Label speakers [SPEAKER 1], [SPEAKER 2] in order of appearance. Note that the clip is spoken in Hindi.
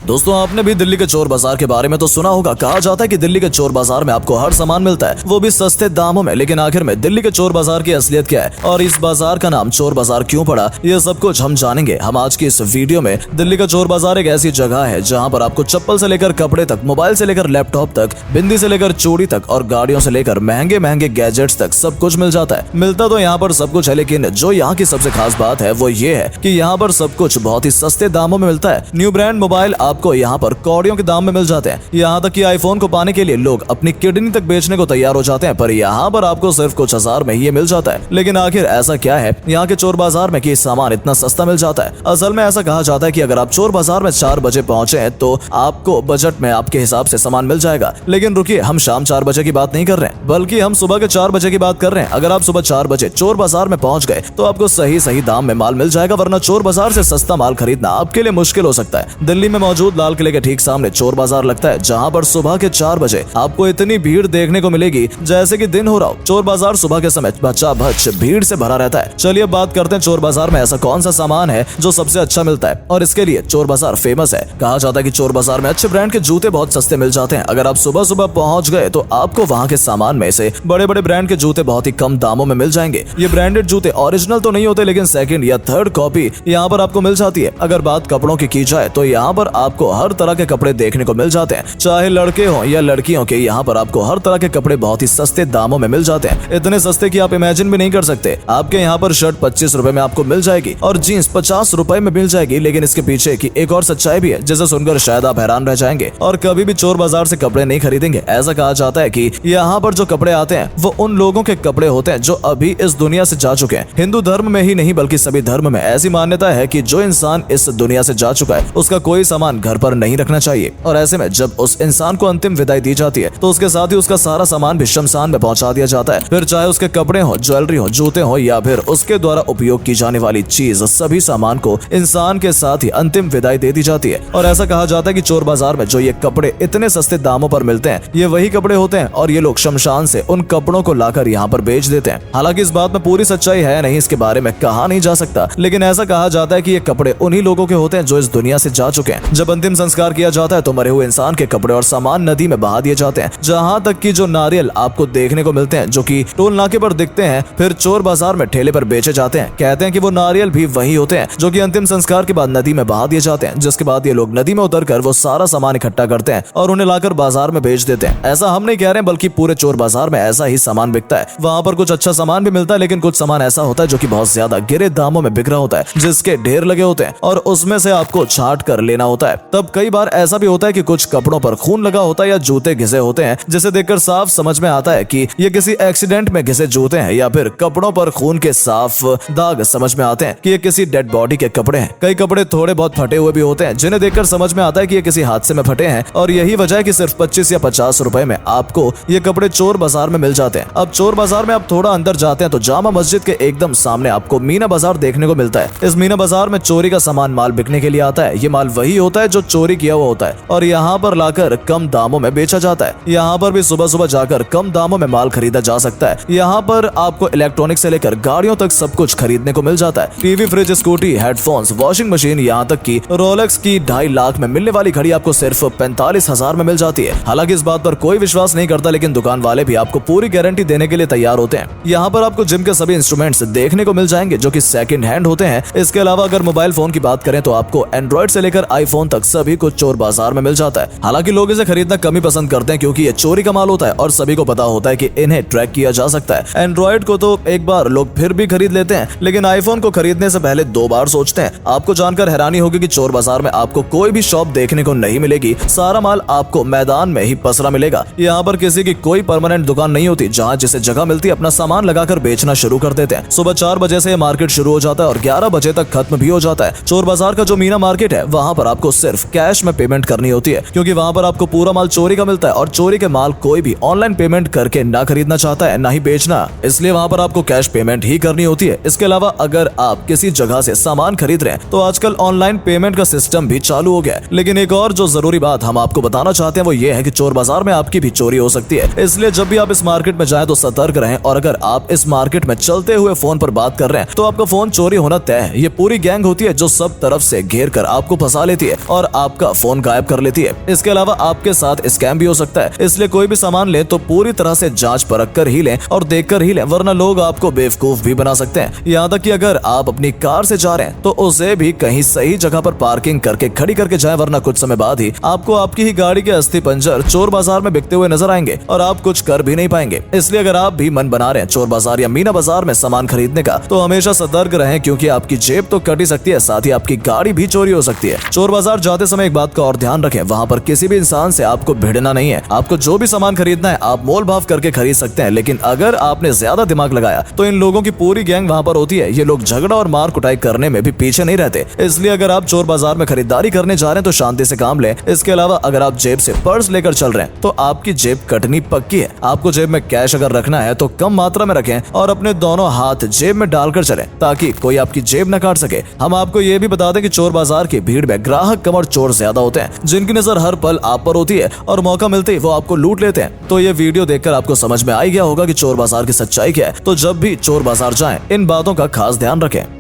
[SPEAKER 1] दोस्तों आपने भी दिल्ली के चोर बाजार के बारे में तो सुना होगा। कहा जाता है कि दिल्ली के चोर बाजार में आपको हर सामान मिलता है, वो भी सस्ते दामों में। लेकिन आखिर में दिल्ली के चोर बाजार की असलियत क्या है और इस बाजार का नाम चोर बाजार क्यों पड़ा, ये सब कुछ हम जानेंगे हम आज की इस वीडियो में। दिल्ली का चोर बाजार एक ऐसी जगह है जहाँ पर आपको चप्पल से लेकर कपड़े तक, मोबाइल से लेकर लैपटॉप तक, बिंदी से लेकर चूड़ी तक और गाड़ियों से लेकर महंगे महंगे गैजेट्स तक सब कुछ मिल जाता है। मिलता तो यहाँ पर सब कुछ है, लेकिन जो यहाँ की सबसे खास बात है वो ये है कि यहाँ पर सब कुछ बहुत ही सस्ते दामों में मिलता है। न्यू ब्रांड मोबाइल आपको यहाँ पर कौड़ियों के दाम में मिल जाते हैं। यहाँ तक कि आईफोन को पाने के लिए लोग अपनी किडनी तक बेचने को तैयार हो जाते हैं, पर यहाँ पर आपको सिर्फ कुछ हजार में ही ये मिल जाता है। लेकिन आखिर ऐसा क्या है यहाँ के चोर बाजार में कि सामान इतना सस्ता मिल जाता है? असल में ऐसा कहा जाता है कि अगर आप चोर बाजार में 4 बजे पहुंचे हैं तो आपको बजट में आपके हिसाब से सामान मिल जाएगा। लेकिन रुकिए, हम शाम 4 बजे की बात नहीं कर रहे हैं, बल्कि हम सुबह के 4 बजे की बात कर रहे हैं। अगर आप सुबह 4 बजे चोर बाजार में पहुंच गए तो आपको सही दाम में माल मिल जाएगा, वरना चोर बाजार से सस्ता माल खरीदना आपके लिए मुश्किल हो सकता है। दिल्ली में मौजूद लाल किले के ठीक सामने चोर बाजार लगता है, जहाँ पर सुबह के 4 बजे आपको इतनी भीड़ देखने को मिलेगी जैसे कि दिन हो रहा हो। चोर बाजार सुबह के समय बच्चा भच भीड़ से भरा रहता है। चलिए बात करते हैं चोर बाजार में ऐसा कौन सा सामान है जो सबसे अच्छा मिलता है और इसके लिए चोर बाजार फेमस है। कहा जाता है कि चोर बाजार में अच्छे ब्रांड के जूते बहुत सस्ते मिल जाते हैं। अगर आप सुबह सुबह पहुंच गए तो आपको वहां के सामान में से बड़े बड़े ब्रांड के जूते बहुत ही कम दामों में मिल जाएंगे। ये ब्रांडेड जूते ओरिजिनल तो नहीं होते, लेकिन सेकंड या थर्ड कॉपी यहाँ पर आपको मिल जाती है। अगर बात कपड़ों की जाए तो यहाँ पर आपको हर तरह के कपड़े देखने को मिल जाते हैं, चाहे लड़के हो या लड़कियों के। यहाँ पर आपको हर तरह के कपड़े बहुत ही सस्ते दामों में मिल जाते हैं, इतने सस्ते कि आप इमेजिन भी नहीं कर सकते। आपके यहाँ पर शर्ट 25 रुपए में आपको मिल जाएगी और जीन्स 50 रुपए में मिल जाएगी। लेकिन इसके पीछे की एक और सच्चाई भी है जिसे सुनकर शायद आप हैरान रह जाएंगे और कभी भी चोर बाजार से कपड़े नहीं खरीदेंगे। ऐसा कहा जाता है कि यहाँ पर जो कपड़े आते हैं वो उन लोगों के कपड़े होते हैं जो अभी इस दुनिया से जा चुके हैं। हिंदू धर्म में ही नहीं बल्कि सभी धर्म में ऐसी मान्यता है कि जो इंसान इस दुनिया से जा चुका है उसका कोई सामान घर पर नहीं रखना चाहिए। और ऐसे में जब उस इंसान को अंतिम विदाई दी जाती है तो उसके साथ ही उसका सारा सामान भी शमशान में पहुंचा दिया जाता है। फिर चाहे उसके कपड़े हो, ज्वेलरी हो, जूते हो या फिर उसके द्वारा उपयोग की जाने वाली चीज, सभी सामान को इंसान के साथ ही अंतिम विदाई दे दी जाती है। और ऐसा कहा जाता है कि चोर बाजार में जो ये कपड़े इतने सस्ते दामों पर मिलते हैं ये वही कपड़े होते हैं और ये लोग शमशान से उन कपड़ों को लाकर यहाँ पर बेच देते हैं। हालांकि इस बात में पूरी सच्चाई है नहीं, इसके बारे में कहा नहीं जा सकता, लेकिन ऐसा कहा जाता है कि ये कपड़े उन्हीं लोगों के होते हैं जो इस दुनिया से जा चुके हैं। जब अंतिम संस्कार किया जाता है तो मरे हुए इंसान के कपड़े और सामान नदी में बहा दिए जाते हैं। जहाँ तक कि जो नारियल आपको देखने को मिलते हैं जो कि टोल नाके पर दिखते हैं, फिर चोर बाजार में ठेले पर बेचे जाते हैं। कहते हैं कि वो नारियल भी वही होते हैं जो कि अंतिम संस्कार के बाद नदी में बहा दिए जाते हैं, जिसके बाद ये लोग नदी में उतरकर वो सारा सामान इकट्ठा करते हैं और उन्हें लाकर बाजार में बेच देते हैं। ऐसा हम नहीं कह रहे हैं, बल्कि पूरे चोर बाजार में ऐसा ही सामान बिकता है। वहाँ पर कुछ अच्छा सामान भी मिलता है, लेकिन कुछ सामान ऐसा होता है जो कि बहुत ज्यादा गिरे दामों में बिक रहा होता है, जिसके ढेर लगे होते हैं और उसमें से आपको छांट कर लेना होता है। तब कई बार ऐसा भी होता है कि कुछ कपड़ों पर खून लगा होता है या जूते घिसे होते हैं, जिसे देखकर साफ समझ में आता है कि ये किसी एक्सीडेंट में घिसे जूते हैं, या फिर कपड़ों पर खून के साफ दाग समझ में आते हैं कि ये किसी डेड बॉडी के कपड़े हैं। कई कपड़े थोड़े बहुत फटे हुए भी होते हैं, जिन्हें देखकर समझ में आता है कि ये किसी हादसे में फटे हैं, और यही वजह है कि सिर्फ 25 या 50 रुपए में आपको ये कपड़े चोर बाजार में मिल जाते हैं। अब चोर बाजार में आप थोड़ा अंदर जाते हैं तो जामा मस्जिद के एकदम सामने आपको मीना बाजार देखने को मिलता है। इस मीना बाजार में चोरी का सामान माल बिकने के लिए आता है। ये माल वही होता है जो चोरी किया हुआ होता है और यहाँ पर लाकर कम दामों में बेचा जाता है। यहाँ पर भी सुबह सुबह जाकर कम दामों में माल खरीदा जा सकता है। यहाँ पर आपको इलेक्ट्रॉनिक से लेकर गाड़ियों तक सब कुछ खरीदने को मिल जाता है। TV, fridge, scooty, headphones, washing machine, यहाँ तक कि रोलेक्स की 2.5 लाख में मिलने वाली घड़ी आपको सिर्फ 45,000 में मिल जाती है। हालांकि इस बात पर कोई विश्वास नहीं करता, लेकिन दुकान वाले भी आपको पूरी गारंटी देने के लिए तैयार होते हैं। यहाँ पर आपको जिम के सभी इंस्ट्रूमेंट्स देखने को मिल जाएंगे जो कि सेकंड हैंड होते हैं। इसके अलावा अगर मोबाइल फोन की बात करें तो आपको एंड्रॉइड से लेकर आईफोन तक सभी कुछ चोर बाजार में मिल जाता है। हालांकि लोग इसे खरीदना कम ही पसंद करते हैं क्योंकि ये चोरी का माल होता है और सभी को पता होता है कि इन्हें ट्रैक किया जा सकता है। एंड्रॉइड को तो एक बार लोग फिर भी खरीद लेते हैं, लेकिन आईफोन को खरीदने से पहले 2 बार सोचते हैं। आपको जानकर हैरानी होगी कि चोर बाजार में आपको कोई भी शॉप देखने को नहीं मिलेगी। सारा माल आपको मैदान में ही पसरा मिलेगा। यहाँ पर किसी की कोई परमानेंट दुकान नहीं होती, जहाँ जिसे जगह मिलती है अपना सामान लगाकर बेचना शुरू कर देते हैं। सुबह 4 बजे से मार्केट शुरू हो जाता है और 11 बजे तक खत्म भी हो जाता है। चोर बाजार का जो मीना मार्केट है वहाँ पर आपको सिर्फ कैश में पेमेंट करनी होती है, क्योंकि वहाँ पर आपको पूरा माल चोरी का मिलता है और चोरी के माल कोई भी ऑनलाइन पेमेंट करके ना खरीदना चाहता है ना ही बेचना, इसलिए वहाँ पर आपको कैश पेमेंट ही करनी होती है। इसके अलावा अगर आप किसी जगह से सामान खरीद रहे हैं तो आजकल ऑनलाइन पेमेंट का सिस्टम भी चालू हो गया है। लेकिन एक और जो जरूरी बात हम आपको बताना चाहते हैं वो ये है कि चोर बाजार में आपकी भी चोरी हो सकती है, इसलिए जब भी आप इस मार्केट में जाएं तो सतर्क रहें। और अगर आप इस मार्केट में चलते हुए फोन पर बात कर रहे हैं तो आपका फोन चोरी होना तय है। ये पूरी गैंग होती है जो सब तरफ से घेर कर आपको फंसा लेती है और आपका फोन गायब कर लेती है। इसके अलावा आपके साथ स्कैम भी हो सकता है, इसलिए कोई भी सामान ले तो पूरी तरह से जांच परख कर ही लें और देख कर ही लें, वरना लोग आपको बेवकूफ भी बना सकते हैं। यहाँ तक कि अगर आप अपनी कार से जा रहे हैं तो उसे भी कहीं सही जगह पर पार्किंग करके खड़ी करके जाएं, वरना कुछ समय बाद ही आपको आपकी ही गाड़ी के अस्थि पंजर चोर बाजार में बिकते हुए नजर आएंगे और आप कुछ कर भी नहीं पाएंगे। इसलिए अगर आप भी मन बना रहे हैं चोर बाजार या मीना बाजार में सामान खरीदने का, तो हमेशा सतर्क रहें, क्योंकि आपकी जेब तो कट ही सकती है, साथ ही आपकी गाड़ी भी चोरी हो सकती है। चोर बाजार जाते समय एक बात का और ध्यान रखें, वहाँ पर किसी भी इंसान से आपको भिड़ना नहीं है। आपको जो भी सामान खरीदना है आप मोल भाव करके खरीद सकते हैं, लेकिन अगर आपने ज्यादा दिमाग लगाया तो इन लोगों की पूरी गैंग वहाँ पर होती है। ये लोग झगड़ा और मार कुटाई करने में भी पीछे नहीं रहते। इसलिए अगर आप चोर बाजार में खरीदारी करने जा रहे हैं तो शांति से काम लें। इसके अलावा अगर आप जेब से पर्स लेकर चल रहे हैं तो आपकी जेब कटनी पक्की है। आपको जेब में कैश अगर रखना है तो कम मात्रा में रखें और अपने दोनों हाथ जेब में डालकर चलें, ताकि कोई आपकी जेब न काट सके। हम आपको ये भी बता दें कि चोर बाजार की भीड़ में ग्राहक कम और चोर ज्यादा होते हैं, जिनकी नजर हर पल आप पर होती है और मौका मिलते ही वो आपको लूट लेते हैं। तो ये वीडियो देखकर आपको समझ में आ गया होगा कि चोर बाजार की सच्चाई क्या है। तो जब भी चोर बाजार जाएं, इन बातों का खास ध्यान रखें।